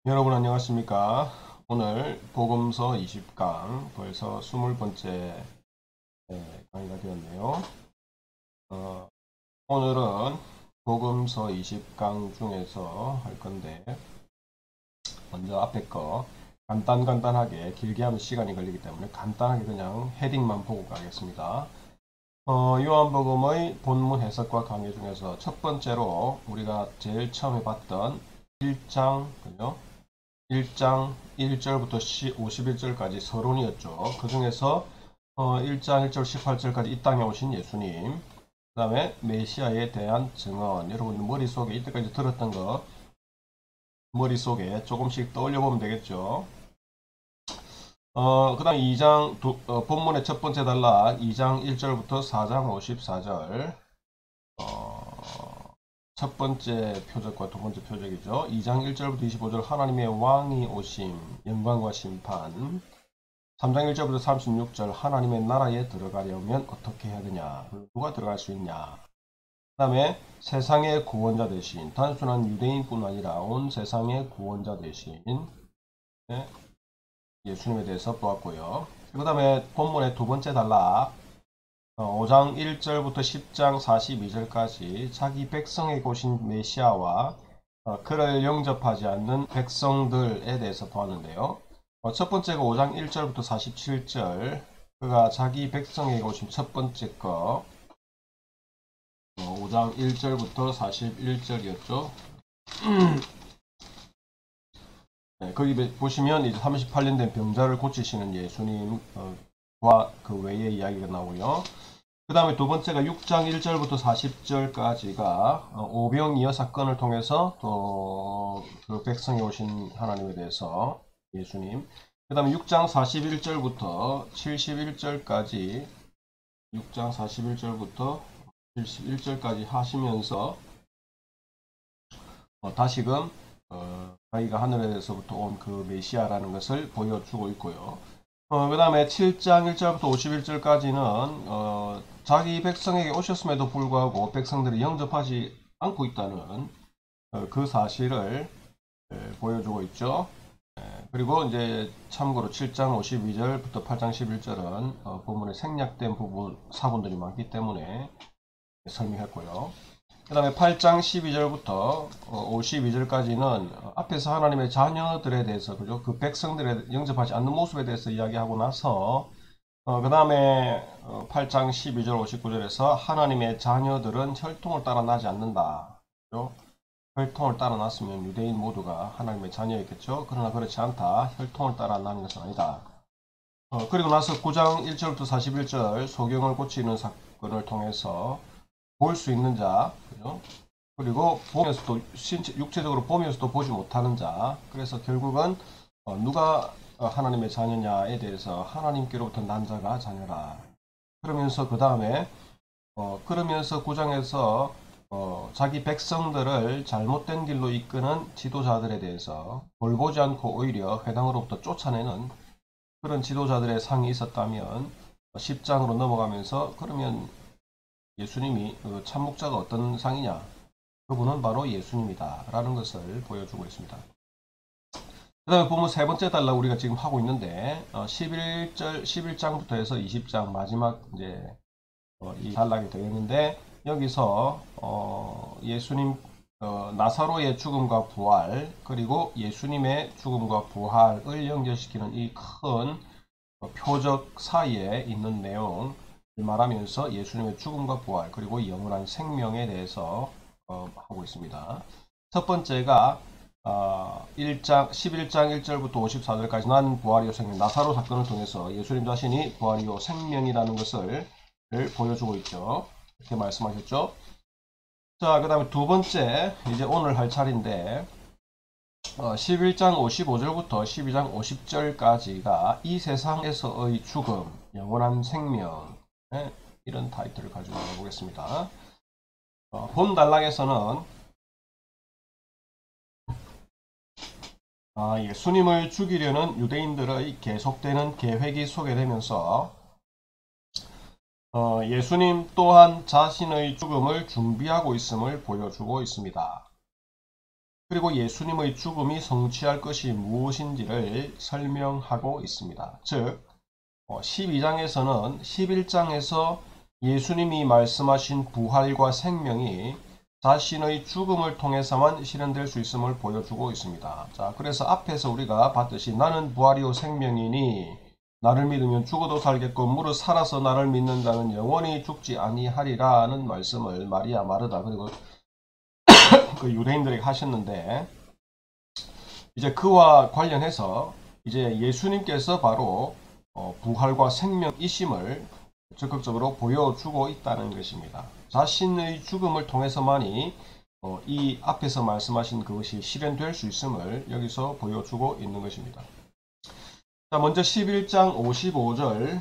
여러분 안녕하십니까? 오늘 복음서 20강 벌써 20번째 강의가 되었네요. 어, 오늘은 복음서 20강 중에서 할 건데 먼저 앞에 거 간단하게 길게 하면 시간이 걸리기 때문에 간단하게 그냥 헤딩만 보고 가겠습니다. 요한복음의 본문 해석과 강의 중에서 첫 번째로 우리가 제일 처음에 봤던 1장 그죠? 1장 1절부터 51절까지 서론이었죠. 그 중에서 1장 1절 18절까지 이 땅에 오신 예수님, 그 다음에 메시아에 대한 증언, 여러분 머릿속에 이때까지 들었던 거 머릿속에 조금씩 떠올려 보면 되겠죠. 그 다음 2장 본문의 첫 번째 단락 2장 1절부터 4장 54절 첫 번째 표적과 두 번째 표적이죠. 2장 1절부터 25절 하나님의 왕이 오심, 영광과 심판. 3장 1절부터 36절 하나님의 나라에 들어가려면 어떻게 해야 되냐, 누가 들어갈 수 있냐. 그 다음에 세상의 구원자 대신, 단순한 유대인뿐 아니라 온 세상의 구원자 대신 예수님에 대해서 보았고요. 그 다음에 본문의 두 번째 단락 5장 1절부터 10장 42절까지 자기 백성에게 오신 메시아와 그를 영접하지 않는 백성들에 대해서 보았는데요. 첫 번째가 5장 1절부터 47절, 그가 자기 백성에게 오신 첫 번째 거 5장 1절부터 41절이었죠. 네, 거기 보시면 이제 38년 된 병자를 고치시는 예수님과 그 외의 이야기가 나오고요. 그 다음에 두 번째가 6장 1절부터 40절까지가 오병이어 사건을 통해서 또 그 백성에 오신 하나님에 대해서 예수님. 그 다음에 6장 41절부터 71절까지 6장 41절부터 71절까지 하시면서 다시금 자기가 하늘에서부터 온 그 메시아라는 것을 보여주고 있고요. 그 다음에 7장 1절부터 51절까지는 자기 백성에게 오셨음에도 불구하고 백성들이 영접하지 않고 있다는 그 사실을 보여주고 있죠. 그리고 이제 참고로 7장 52절부터 8장 11절은 본문에 생략된 사본들이 많기 때문에 설명했고요. 그 다음에 8장 12절부터 52절까지는 앞에서 하나님의 자녀들에 대해서, 그죠? 그 백성들에 영접하지 않는 모습에 대해서 이야기하고 나서, 그 다음에 8장 12절 59절에서 하나님의 자녀들은 혈통을 따라 나지 않는다. 그죠? 혈통을 따라 났으면 유대인 모두가 하나님의 자녀였겠죠? 그러나 그렇지 않다. 혈통을 따라 나는 것은 아니다. 그리고 나서 9장 1절부터 41절 소경을 고치는 사건을 통해서 볼 수 있는 자, 그죠? 그리고 보면서도 육체적으로 보면서도 보지 못하는 자. 그래서 결국은 누가 하나님의 자녀냐에 대해서 하나님께로부터 난 자가 자녀라. 그러면서 그 다음에 그러면서 9장에서 자기 백성들을 잘못된 길로 이끄는 지도자들에 대해서 돌보지 않고 오히려 회당으로부터 쫓아내는 그런 지도자들의 상이 있었다면 10장으로 넘어가면서 그러면 예수님이 참목자가 어떤 상이냐? 그분은 바로 예수님이다 라는 것을 보여주고 있습니다. 그 다음에 보면 세 번째 단락 우리가 지금 하고 있는데 11장부터 해서 20장 마지막 이제 이 단락이 되겠는데 여기서 예수님 나사로의 죽음과 부활 그리고 예수님의 죽음과 부활을 연결시키는 이 큰 표적 사이에 있는 내용 말하면서 예수님의 죽음과 부활 그리고 영원한 생명에 대해서 하고 있습니다. 첫 번째가 11장 1절부터 54절까지 난 부활이요 생명 나사로 사건을 통해서 예수님 자신이 부활이요 생명이라는 것을 보여주고 있죠. 이렇게 말씀하셨죠. 자, 그 다음에 두 번째 이제 오늘 할 차례인데 11장 55절부터 12장 50절까지가 이 세상에서의 죽음, 영원한 생명 이런 타이틀을 가지고 나가보겠습니다. 본 단락에서는 예수님을 죽이려는 유대인들의 계속되는 계획이 소개되면서 예수님 또한 자신의 죽음을 준비하고 있음을 보여주고 있습니다. 그리고 예수님의 죽음이 성취할 것이 무엇인지를 설명하고 있습니다. 즉 12장에서는 11장에서 예수님이 말씀하신 부활과 생명이 자신의 죽음을 통해서만 실현될 수 있음을 보여주고 있습니다. 자, 그래서 앞에서 우리가 봤듯이 나는 부활이요 생명이니 나를 믿으면 죽어도 살겠고 무릇 살아서 나를 믿는 자는 영원히 죽지 아니하리라는 말씀을 마리아 마르다 그리고 그 유대인들에게 하셨는데, 이제 그와 관련해서 이제 예수님께서 바로 부활과 생명이심을 적극적으로 보여주고 있다는 것입니다. 자신의 죽음을 통해서만이 이 앞에서 말씀하신 그것이 실현될 수 있음을 여기서 보여주고 있는 것입니다. 자, 먼저 11장 55절,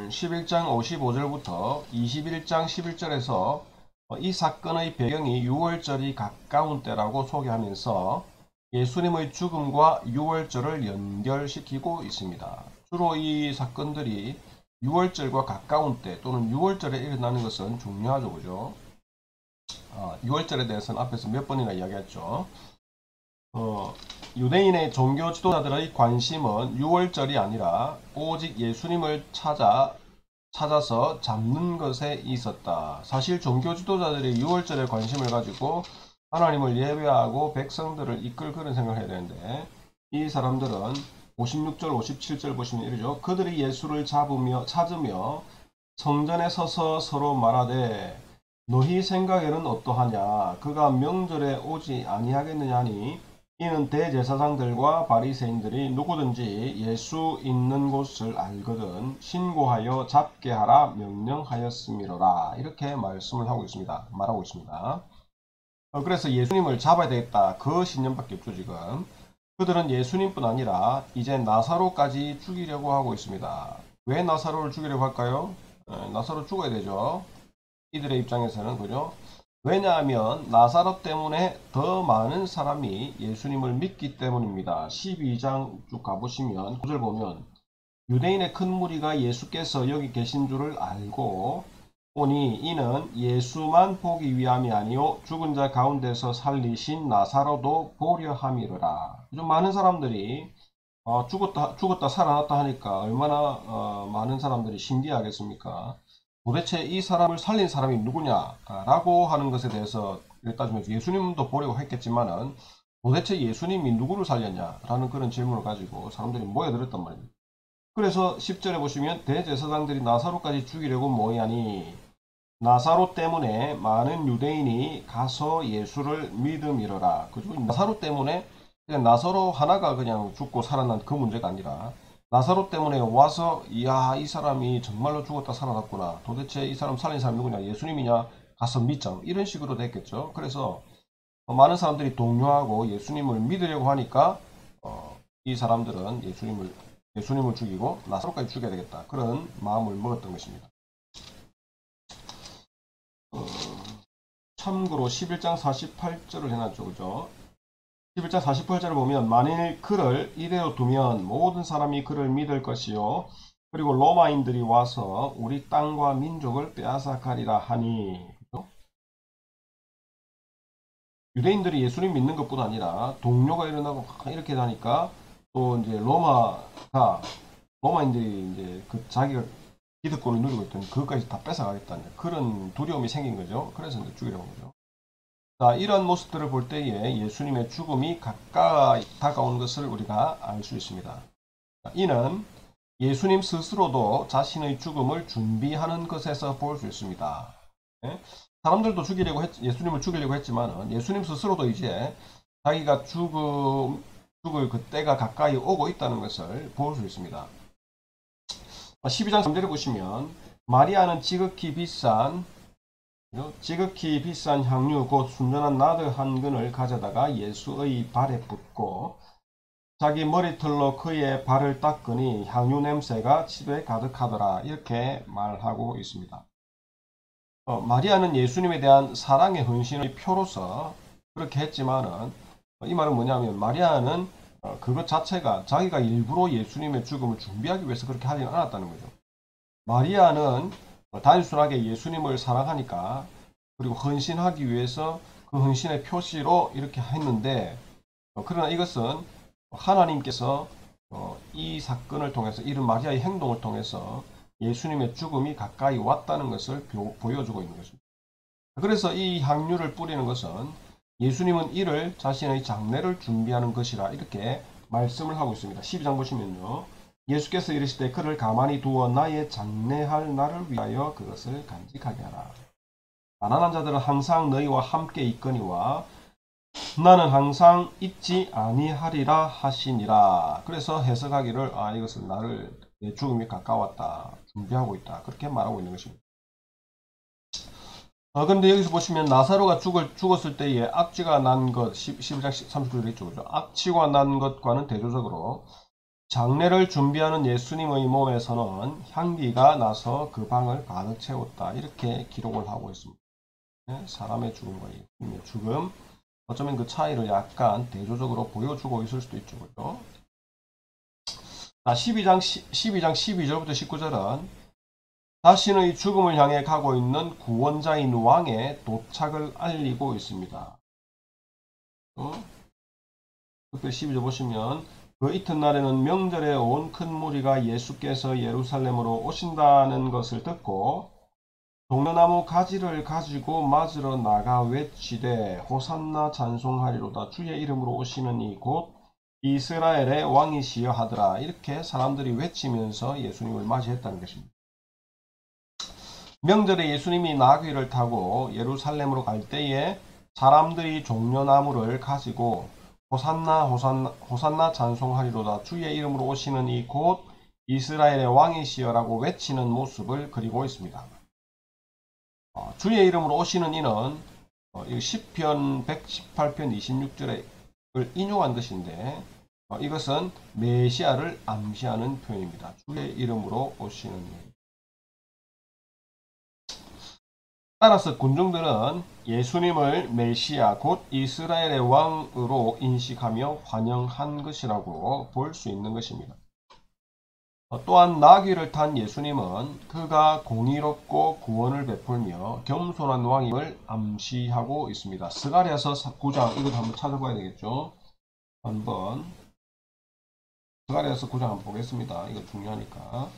11장 55절부터 21장 11절에서 이 사건의 배경이 유월절이 가까운 때라고 소개하면서 예수님의 죽음과 유월절을 연결시키고 있습니다. 주로 이 사건들이 유월절과 가까운 때 또는 유월절에 일어나는 것은 중요하죠. 그죠? 유월절에 대해서는 앞에서 몇 번이나 이야기했죠. 유대인의 종교 지도자들의 관심은 유월절이 아니라 오직 예수님을 찾아서 잡는 것에 있었다. 사실 종교 지도자들이 유월절에 관심을 가지고 하나님을 예배하고 백성들을 이끌 그런 생각을 해야 되는데, 이 사람들은 56절 57절 보시면 이러죠. 그들이 예수를 찾으며 성전에 서서 서로 말하되 너희 생각에는 어떠하냐, 그가 명절에 오지 아니하겠느냐 하니 이는 대제사장들과 바리새인들이 누구든지 예수 있는 곳을 알거든 신고하여 잡게 하라 명령하였음이로라. 이렇게 말하고 있습니다. 그래서 예수님을 잡아야 되겠다, 그 신념밖에 없죠. 지금 그들은 예수님뿐 아니라 이제 나사로까지 죽이려고 하고 있습니다. 왜 나사로를 죽이려고 할까요? 나사로 죽어야 되죠. 이들의 입장에서는. 그죠? 왜냐하면 나사로 때문에 더 많은 사람이 예수님을 믿기 때문입니다. 12장 쭉 가보시면 9절 보면 유대인의 큰 무리가 예수께서 여기 계신 줄을 알고 오니 이는 예수만 보기 위함이 아니요 죽은 자 가운데서 살리신 나사로도 보려 함이로라. 좀 많은 사람들이 죽었다 살아났다 하니까 얼마나 많은 사람들이 신기하겠습니까? 도대체 이 사람을 살린 사람이 누구냐 라고 하는 것에 대해서 따지면서 예수님도 보려고 했겠지만은 도대체 예수님이 누구를 살렸냐 라는 그런 질문을 가지고 사람들이 모여들었단 말입니다. 그래서 10절에 보시면 대제사장들이 나사로까지 죽이려고 모이하니 나사로 때문에 많은 유대인이 가서 예수를 믿음이로라. 그죠? 나사로 때문에 그냥 나사로 하나가 그냥 죽고 살아난 그 문제가 아니라 나사로 때문에 와서 이야 이 사람이 정말로 죽었다 살아났구나, 도대체 이 사람 살린 사람이 누구냐, 예수님이냐, 가서 믿자, 이런 식으로 됐겠죠. 그래서 많은 사람들이 동요하고 예수님을 믿으려고 하니까 이 사람들은 예수님을 죽이고 나사로까지 죽여야 되겠다, 그런 마음을 먹었던 것입니다. 참고로 11장 48절을 해놨죠. 그죠? 11장 48절을 보면 만일 그를 이대로 두면 모든 사람이 그를 믿을 것이요 그리고 로마인들이 와서 우리 땅과 민족을 빼앗아가리라 하니. 그죠? 유대인들이 예수님 믿는 것뿐 아니라 동료가 일어나고 이렇게 하니까 또 이제 로마인들이 이제 그 자기가 기득권을 누리고 있던 그것까지 다 뺏어가겠다는 그런 두려움이 생긴 거죠. 그래서 이제 죽이려고 한 거죠. 자, 이런 모습들을 볼 때에 예수님의 죽음이 가까이 다가오는 것을 우리가 알 수 있습니다. 이는 예수님 스스로도 자신의 죽음을 준비하는 것에서 볼 수 있습니다. 사람들도 예수님을 죽이려고 했지만 예수님 스스로도 이제 자기가 죽을 그때가 가까이 오고 있다는 것을 볼 수 있습니다. 12장 3절을 보시면 마리아는 지극히 비싼 향유 곧 순전한 나드 한 근을 가져다가 예수의 발에 붓고 자기 머리털로 그의 발을 닦으니 향유 냄새가 집에 가득하더라. 이렇게 말하고 있습니다. 마리아는 예수님에 대한 사랑의 헌신의 표로서 그렇게 했지만은 이 말은 뭐냐면 마리아는 그것 자체가 자기가 일부러 예수님의 죽음을 준비하기 위해서 그렇게 하지는 않았다는 거죠. 마리아는 단순하게 예수님을 사랑하니까 그리고 헌신하기 위해서 그 그 헌신의 표시로 이렇게 했는데, 그러나 이것은 하나님께서 이 사건을 통해서, 이런 마리아의 행동을 통해서 예수님의 죽음이 가까이 왔다는 것을 보여주고 있는 것입니다. 그래서 이 향유를 뿌리는 것은 예수님은 이를 자신의 장례를 준비하는 것이라 이렇게 말씀을 하고 있습니다. 12장 보시면요. 예수께서 이르시되 그를 가만히 두어 나의 장례할 날을 위하여 그것을 간직하게 하라. 가난한 자들은 항상 너희와 함께 있거니와 나는 항상 있지 아니하리라 하시니라. 그래서 해석하기를 이것은 나를 내 죽음이 가까웠다, 준비하고 있다, 그렇게 말하고 있는 것입니다. 그런데 여기서 보시면 나사로가 죽었을 때에 악취가 난 것, 12장 39절에 있죠. 그죠? 악취가 난 것과는 대조적으로 장례를 준비하는 예수님의 몸에서는 향기가 나서 그 방을 가득 채웠다, 이렇게 기록을 하고 있습니다. 사람의 죽음과 예수님의 죽음, 어쩌면 그 차이를 약간 대조적으로 보여주고 있을 수도 있죠. 그죠? 12장 12절부터 19절은 자신의 죽음을 향해 가고 있는 구원자인 왕의 도착을 알리고 있습니다. 특별히 12절 보시면 그 이튿날에는 명절에 온 큰 무리가 예수께서 예루살렘으로 오신다는 것을 듣고 종려나무 가지를 가지고 맞으러 나가 외치되 호산나 찬송하리로다 주의 이름으로 오시는 이 곧 이스라엘의 왕이시여 하더라. 이렇게 사람들이 외치면서 예수님을 맞이했다는 것입니다. 명절에 예수님이 나귀를 타고 예루살렘으로 갈 때에 사람들이 종려나무를 가지고 호산나 호산나 호산나 찬송하리로다 주의 이름으로 오시는 이 곧 이스라엘의 왕이시여라고 외치는 모습을 그리고 있습니다. 주의 이름으로 오시는 이는 시편 118편 26절을 인용한 것인데 이것은 메시아를 암시하는 표현입니다. 주의 이름으로 오시는 이. 따라서 군중들은 예수님을 메시아 곧 이스라엘의 왕으로 인식하며 환영한 것이라고 볼 수 있는 것입니다. 또한 나귀를 탄 예수님은 그가 공의롭고 구원을 베풀며 겸손한 왕임을 암시하고 있습니다. 스가랴서 9장, 이것도 한번 찾아봐야 되겠죠. 한번 스가랴서 9장 한번 보겠습니다. 이거 중요하니까.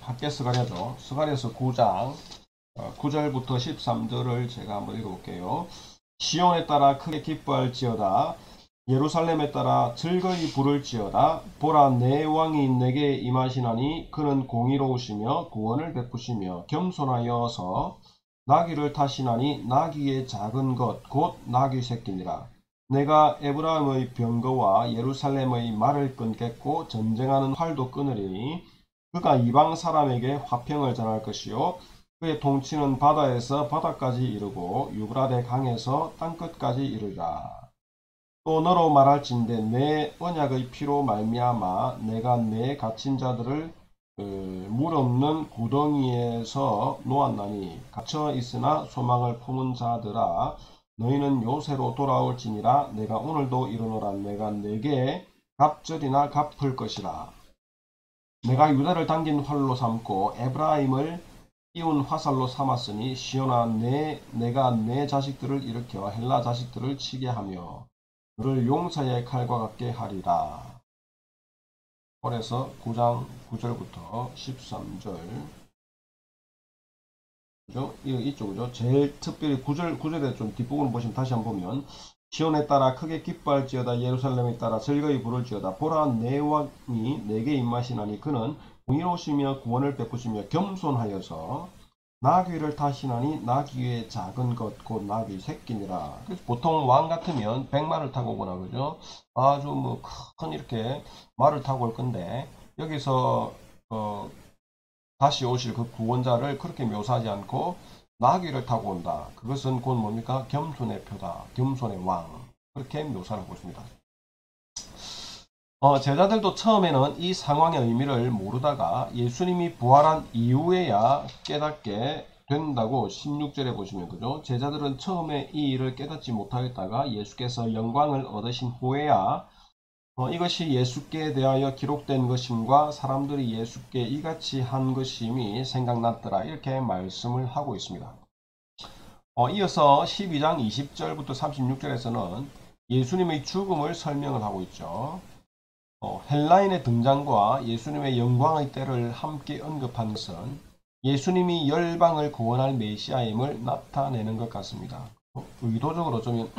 밖에 스가랴죠. 스가랴서 9장 9절부터 13절을 제가 한번 읽어볼게요. 시온에 따라 크게 기뻐할지어다. 예루살렘에 따라 즐거이 부를지어다. 보라, 내 왕이 내게 임하시나니 그는 공의로우시며 구원을 베푸시며 겸손하여서 나귀를 타시나니 나귀의 작은 것 곧 나귀 새끼니라. 내가 에브라임의 병거와 예루살렘의 말을 끊겠고 전쟁하는 활도 끊으리니 그가 이방 사람에게 화평을 전할 것이요 그의 통치는 바다에서 바다까지 이르고 유브라데 강에서 땅끝까지 이르리라. 또 너로 말할진대 내 언약의 피로 말미암아 내가 내 갇힌 자들을 물 없는 구덩이에서 놓았나니 갇혀 있으나 소망을 품은 자들아 너희는 요새로 돌아올지니라. 내가 오늘도 이르노라. 내가 내게 갑절이나 갚을 것이라. 내가 유다를 당긴 활로 삼고 에브라임을 띄운 화살로 삼았으니 시온아 내가 내 자식들을 일으켜 헬라 자식들을 치게 하며 그를 용사의 칼과 같게 하리라. 그래서 9장 9절부터 13절 그죠? 이쪽이죠. 제일 특별히 9절에 좀 뒷부분을 보시면 다시 한번 보면 시온에 따라 크게 기뻐할지어다. 예루살렘에 따라 즐거이 부를지어다. 보라, 내 왕이 내게 입마시나니 그는 공의로우시며 구원을 베푸시며 겸손하여서 나귀를 타시나니 나귀의 작은 것 곧 나귀 새끼니라. 보통 왕 같으면 백마를 타고 오거나 그죠? 아주 뭐 큰 이렇게 말을 타고 올 건데 여기서 다시 오실 그 구원자를 그렇게 묘사하지 않고 나귀를 타고 온다. 그것은 곧 뭡니까? 겸손의 표다. 겸손의 왕. 그렇게 묘사를 하고 있습니다. 제자들도 처음에는 이 상황의 의미를 모르다가 예수님이 부활한 이후에야 깨닫게 된다고 16절에 보시면 그죠? 제자들은 처음에 이 일을 깨닫지 못하였다가 예수께서 영광을 얻으신 후에야 이것이 예수께 대하여 기록된 것임과 사람들이 예수께 이같이 한 것임이 생각났더라. 이렇게 말씀을 하고 있습니다. 이어서 12장 20절부터 36절에서는 예수님의 죽음을 설명을 하고 있죠. 헬라인의 등장과 예수님의 영광의 때를 함께 언급한 것은 예수님이 열방을 구원할 메시아임을 나타내는 것 같습니다. 의도적으로 좀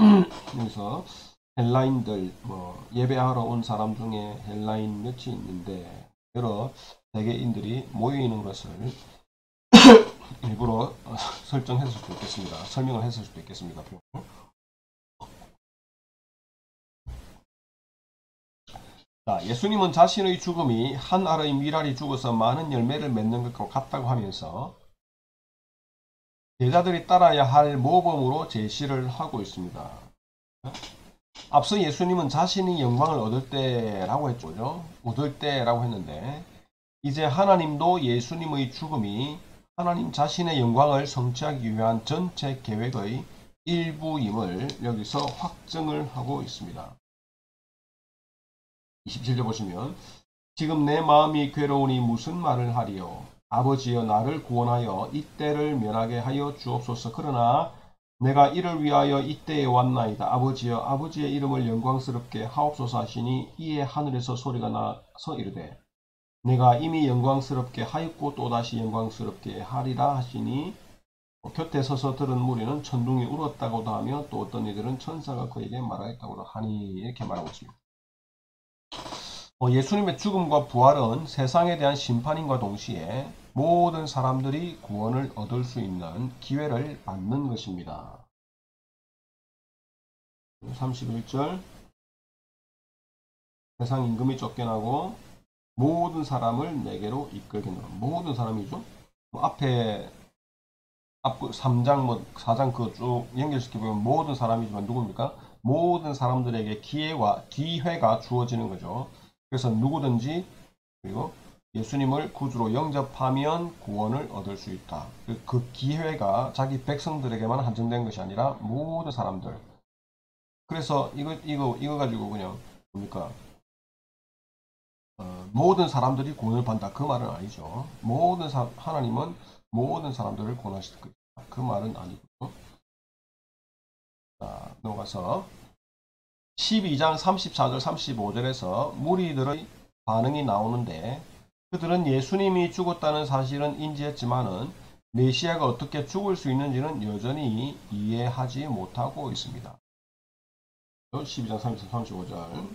여기서 헬라인들, 예배하러 온 사람 중에 헬라인 몇이 있는데 여러 세계인들이 모여있는 것을 일부러 설정했을 수도 있겠습니다. 설명을 했을 수도 있겠습니다. 자, 예수님은 자신의 죽음이 한 알의 미랄이 죽어서 많은 열매를 맺는 것과 같다고 하면서 제자들이 따라야 할 모범으로 제시를 하고 있습니다. 앞서 예수님은 자신이 영광을 얻을 때라고 했죠. 얻을 때라고 했는데 이제 하나님도 예수님의 죽음이 하나님 자신의 영광을 성취하기 위한 전체 계획의 일부임을 여기서 확증을 하고 있습니다. 27절 보시면 지금 내 마음이 괴로우니 무슨 말을 하리요. 아버지여 나를 구원하여 이때를 면하게 하여 주옵소서. 그러나 내가 이를 위하여 이때에 왔나이다. 아버지여 아버지의 이름을 영광스럽게 하옵소서 하시니 이에 하늘에서 소리가 나서 이르되 내가 이미 영광스럽게 하였고 또다시 영광스럽게 하리라 하시니 곁에 서서 들은 무리는 천둥이 울었다고도 하며 또 어떤 이들은 천사가 그에게 말하였다고도 하니 이렇게 말하고 있습니다. 예수님의 죽음과 부활은 세상에 대한 심판임과 동시에 모든 사람들이 구원을 얻을 수 있는 기회를 받는 것입니다. 31절 세상 임금이 쫓겨나고 모든 사람을 내게로 이끌겠노라. 모든 사람이죠. 앞에 3장 4장 그 쭉 연결시켜보면 모든 사람이지만 누굽니까? 모든 사람들에게 기회가 주어지는 거죠. 그래서 누구든지 그리고 예수님을 구주로 영접하면 구원을 얻을 수 있다. 그 기회가 자기 백성들에게만 한정된 것이 아니라 모든 사람들. 그래서 이거 가지고 그냥 뭡니까? 모든 사람들이 구원을 받는다. 그 말은 아니죠. 하나님은 모든 사람들을 구원하실 것이다. 그 말은 아니고요. 자, 넘어가서 12장 34절 35절에서 무리들의 반응이 나오는데 그들은 예수님이 죽었다는 사실은 인지했지만은 메시아가 어떻게 죽을 수 있는지는 여전히 이해하지 못하고 있습니다. 12장 34, 35절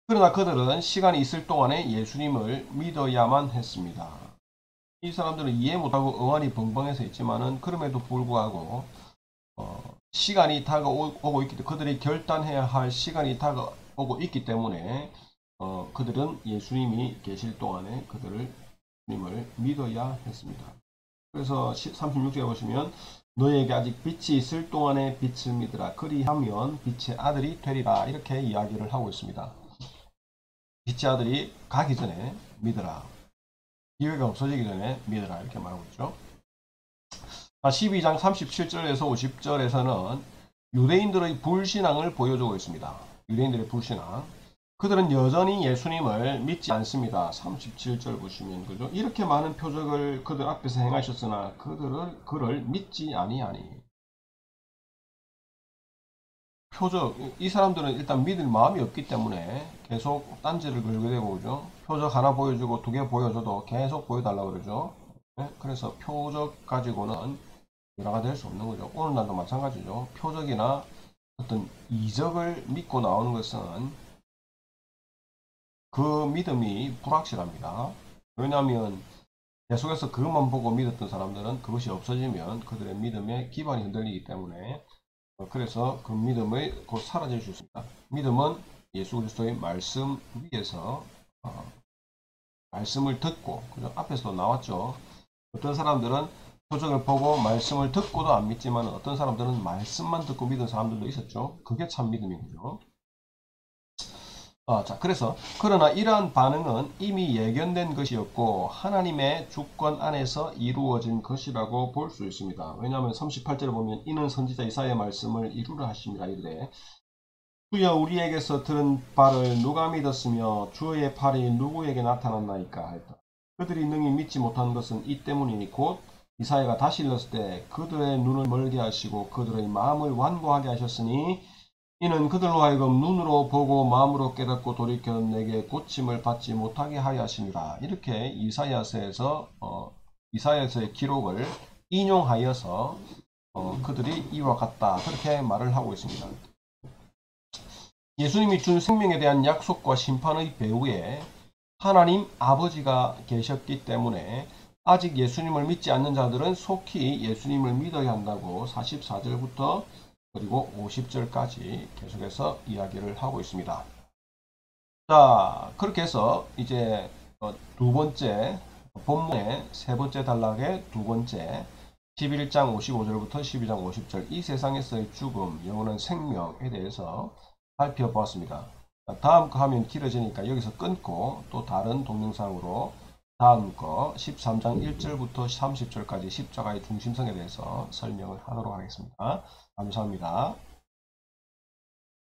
그러나 그들은 시간이 있을 동안에 예수님을 믿어야만 했습니다. 이 사람들은 이해 못하고 응아리 벙벙해서 있지만은 그럼에도 불구하고 시간이 다가오고 있기 때문에 그들이 결단해야 할 시간이 다가오고 있기 때문에 그들은 예수님이 계실 동안에 예수님을 믿어야 했습니다. 그래서 36절에 보시면 너에게 아직 빛이 있을 동안에 빛을 믿으라. 그리하면 빛의 아들이 되리라. 이렇게 이야기를 하고 있습니다. 빛의 아들이 가기 전에 믿으라. 기회가 없어지기 전에 믿으라. 이렇게 말하고 있죠. 12장 37절에서 50절에서는 유대인들의 불신앙을 보여주고 있습니다. 유대인들의 불신앙. 그들은 여전히 예수님을 믿지 않습니다. 37절 보시면 그죠? 이렇게 많은 표적을 그들 앞에서 행하셨으나 그를 믿지 아니하니. 이 사람들은 일단 믿을 마음이 없기 때문에 계속 딴지를 걸게 되고 그죠? 표적 하나 보여주고 2개 보여줘도 계속 보여달라고 그러죠. 네? 그래서 표적 가지고는 변화가 될 수 없는 거죠. 오늘날도 마찬가지죠. 표적이나 어떤 이적을 믿고 나오는 것은 그 믿음이 불확실합니다. 왜냐하면 계속해서 그것만 보고 믿었던 사람들은 그것이 없어지면 그들의 믿음의 기반이 흔들리기 때문에 그래서 그 믿음이 곧 사라질 수 있습니다. 믿음은 예수 그리스도의 말씀 위에서 말씀을 듣고 그죠? 앞에서도 나왔죠. 어떤 사람들은 표적을 보고 말씀을 듣고도 안 믿지만 어떤 사람들은 말씀만 듣고 믿은 사람들도 있었죠. 그게 참 믿음인 거죠. 자, 그래서 그러나 이러한 반응은 이미 예견된 것이었고 하나님의 주권 안에서 이루어진 것이라고 볼 수 있습니다. 왜냐하면 38절에 보면 이는 선지자 이사야의 말씀을 이루라 하십니다. 이르되 주여 우리에게서 들은 바를 누가 믿었으며 주의 팔이 누구에게 나타났나이까 했다. 그들이 능히 믿지 못한 것은 이 때문이니 곧 이사야가 다시 일렀을 때 그들의 눈을 멀게 하시고 그들의 마음을 완고하게 하셨으니 이는 그들로 하여금 눈으로 보고 마음으로 깨닫고 돌이켜 내게 고침을 받지 못하게 하여 하심이라. 이렇게 이사야서의 기록을 인용하여서 그들이 이와 같다 그렇게 말을 하고 있습니다. 예수님이 준 생명에 대한 약속과 심판의 배후에 하나님 아버지가 계셨기 때문에 아직 예수님을 믿지 않는 자들은 속히 예수님을 믿어야 한다고 44절부터 그리고 50절까지 계속해서 이야기를 하고 있습니다. 자, 그렇게 해서 이제 두 번째 본문의 세 번째 단락의 두 번째 11장 55절부터 12장 50절 이 세상에서의 죽음, 영원한 생명에 대해서 살펴보았습니다. 다음 거 하면 길어지니까 여기서 끊고 또 다른 동영상으로 다음 거 13장 1절부터 30절까지 십자가의 중심성에 대해서 설명을 하도록 하겠습니다. 감사합니다.